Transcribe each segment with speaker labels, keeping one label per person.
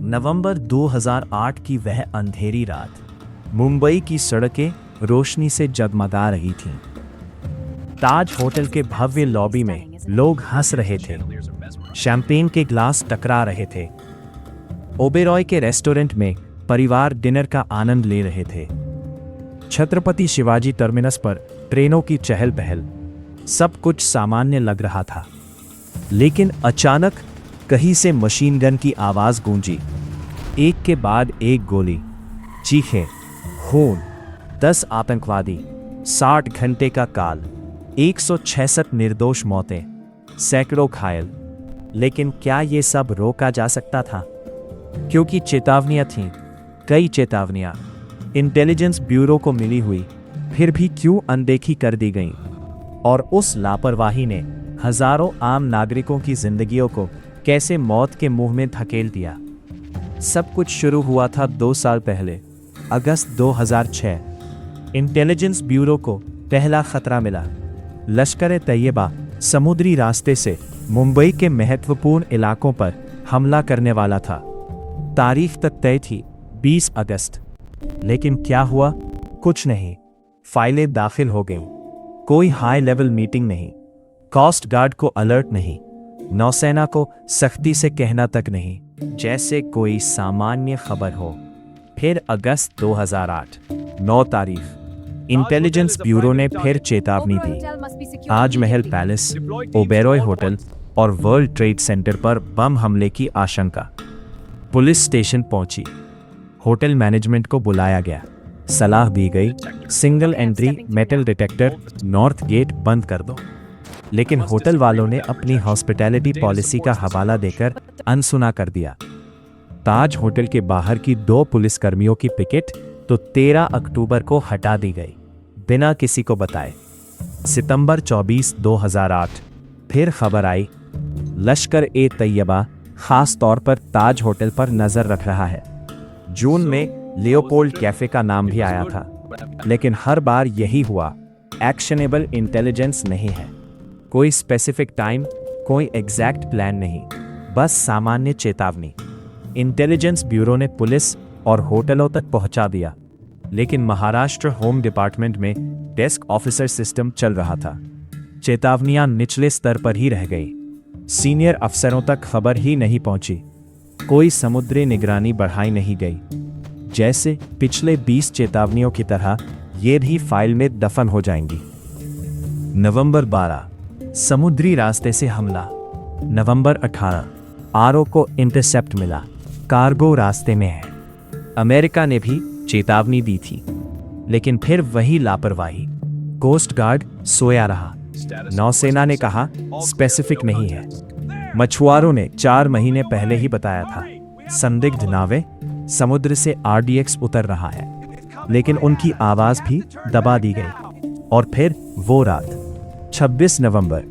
Speaker 1: नवंबर 2008 की वह अंधेरी रात मुंबई की सड़कें रोशनी से जगमगा रही थीं। ताज होटल के भव्य लॉबी में लोग हंस रहे थे, शैंपेन के ग्लास टकरा रहे थे। ओबेरॉय के रेस्टोरेंट में परिवार डिनर का आनंद ले रहे थे। छत्रपति शिवाजी टर्मिनस पर ट्रेनों की चहल पहल, सब कुछ सामान्य लग रहा था। लेकिन अचानक कहीं से मशीन गन की आवाज गूंजी। एक के बाद एक गोली, चीखें, खून, 10 आतंकवादी, 60 घंटे का काल, 166 निर्दोष मौतें, सैकड़ों घायल। लेकिन क्या ये सब रोका जा सकता था? क्योंकि चेतावनियां थीं, कई चेतावनियां इंटेलिजेंस ब्यूरो को मिली हुई, फिर भी क्यों अनदेखी कर दी गईं? और उस लापरवाही ने हजारों आम नागरिकों की जिंदगियों को कैसे मौत के मुंह में धकेल दिया? सब कुछ शुरू हुआ था 2 साल पहले, अगस्त 2006। इंटेलिजेंस ब्यूरो को पहला खतरा मिला। लश्कर-ए-तैयबा समुद्री रास्ते से मुंबई के महत्वपूर्ण इलाकों पर हमला करने वाला था। तारीख तक तय थी 20 अगस्त। लेकिन क्या हुआ? कुछ नहीं। फाइलें दाखिल हो गईं। कोई हाई लेवल मीटिंग नहीं, कोस्ट गार्ड को अलर्ट नहीं, नौसेना को सख्ती से कहना तक नहीं, जैसे कोई सामान्य खबर हो। फिर अगस्त 2008, 9 तारीख, इंटेलिजेंस ब्यूरो ने फिर चेतावनी दी। ताजमहल पैलेस, ओबेरॉय होटल और वर्ल्ड ट्रेड सेंटर पर बम हमले की आशंका। पुलिस स्टेशन पहुंची, होटल मैनेजमेंट को बुलाया गया, सलाह दी गई, single entry metal detector north gate बंद कर दो। लेकिन होटल वालों ने अपनी हॉस्पिटैलिटी पॉलिसी का हवाला देकर अनसुना कर दिया। ताज होटल के बाहर की 2 पुलिसकर्मियों की पिकेट तो 13 अक्टूबर को हटा दी गई, बिना किसी को बताए। सितंबर 24, 2008 फिर खबर आई, लश्कर-ए-तैयबा खास तौर पर ताज होटल पर नजर रख रहा है। जून में लियोपोल्ड कैफे का नाम भी आया था, लेकिन हर बार यही हुआ, एक्शनेबल इंटेलिजेंस नहीं है। कोई स्पेसिफिक टाइम, कोई एग्जैक्ट प्लान नहीं, बस सामान्य चेतावनी। इंटेलिजेंस ब्यूरो ने पुलिस और होटलों तक पहुंचा दिया, लेकिन महाराष्ट्र होम डिपार्टमेंट में डेस्क ऑफिसर सिस्टम चल रहा था। चेतावनियां निचले स्तर पर ही रह गई, सीनियर अफसरों तक खबर ही नहीं पहुंची। कोई समुद्री निगरानी बढ़ाई नहीं गई। जैसे पिछले 20 चेतावनियों की तरह ये भी फाइल में दफन हो जाएंगी। नवंबर 12, समुद्री रास्ते से हमला। नवंबर 18, आरओ को इंटरसेप्ट मिला, कार्गो रास्ते में है। अमेरिका ने भी चेतावनी दी थी, लेकिन फिर वही लापरवाही। कोस्ट गार्ड सोया रहा, नौसेना ने कहा स्पेसिफिक नहीं है, मछुआरों ने 4 महीने पहले ही बताया था संदिग्ध नावें समुद्र से आरडीएक्स उतर रहा है, लेकिन उनकी आवाज भी दबा दी गई। और फिर वो रात, 26 नवंबर,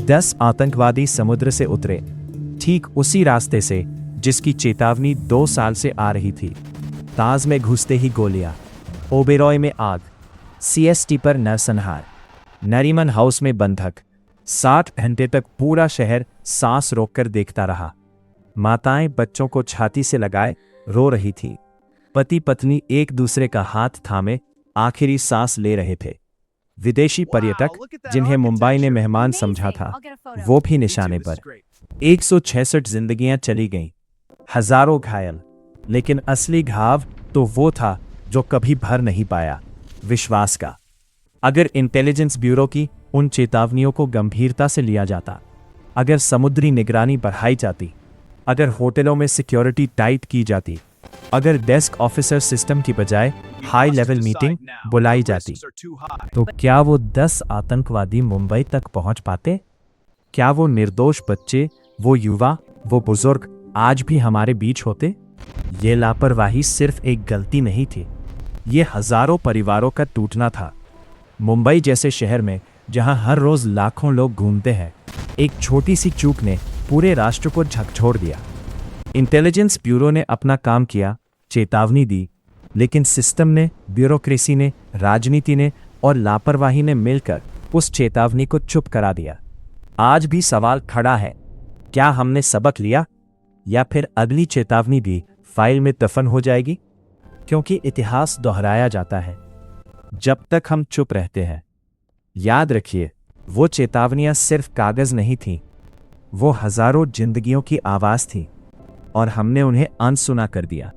Speaker 1: 10 आतंकवादी समुद्र से उतरे, ठीक उसी रास्ते से जिसकी चेतावनी 2 साल से आ रही थी। ताज में घुसते ही गोलियां, ओबेरॉय में आग, सीएसटी पर नरसंहार, नरीमन हाउस में बंधक। 60 घंटे तक पूरा शहर सांस रोककर देखता रहा। माताएं बच्चों को छाती से लगाए रो रही थी। पति पत्नी एक दूसरे का हाथ थामे आखिरी सांस ले रहे थे। विदेशी पर्यटक जिन्हें मुंबई ने मेहमान समझा था, वो भी निशाने पर। 166 जिंदगियां चली गईं, हजारों घायल। लेकिन असली घाव तो वो था जो कभी भर नहीं पाया, विश्वास का। अगर इंटेलिजेंस ब्यूरो की उन चेतावनियों को गंभीरता से लिया जाता, अगर समुद्री निगरानी बढ़ाई जाती, अगर होटलों में सिक्योरिटी टाइट की जाती, अगर डेस्क ऑफिसर सिस्टम की बजाय हाई लेवल मीटिंग बुलाई जाती, तो क्या वो 10 आतंकवादी मुंबई तक पहुंच पाते? क्या वो निर्दोष बच्चे, वो युवा, वो बुजुर्ग आज भी हमारे बीच होते? ये लापरवाही सिर्फ एक गलती नहीं थी, ये हजारों परिवारों का टूटना था। मुंबई जैसे शहर में जहां हर रोज लाखों लोग घूमते हैं, एक छोटी सी चूक ने पूरे राष्ट्र को झकझोर दिया। इंटेलिजेंस ब्यूरो ने अपना काम किया, चेतावनी दी, लेकिन सिस्टम ने, ब्यूरोक्रेसी ने, राजनीति ने और लापरवाही ने मिलकर उस चेतावनी को चुप करा दिया। आज भी सवाल खड़ा है, क्या हमने सबक लिया, या फिर अगली चेतावनी भी फाइल में दफन हो जाएगी, क्योंकि इतिहास दोहराया जाता है जब तक हम चुप रहते हैं। याद रखिए, वो चेतावनियां सिर्फ कागज नहीं थीं, वो हजारों जिंदगियों की आवाज थी और हमने उन्हें अनसुना कर दिया।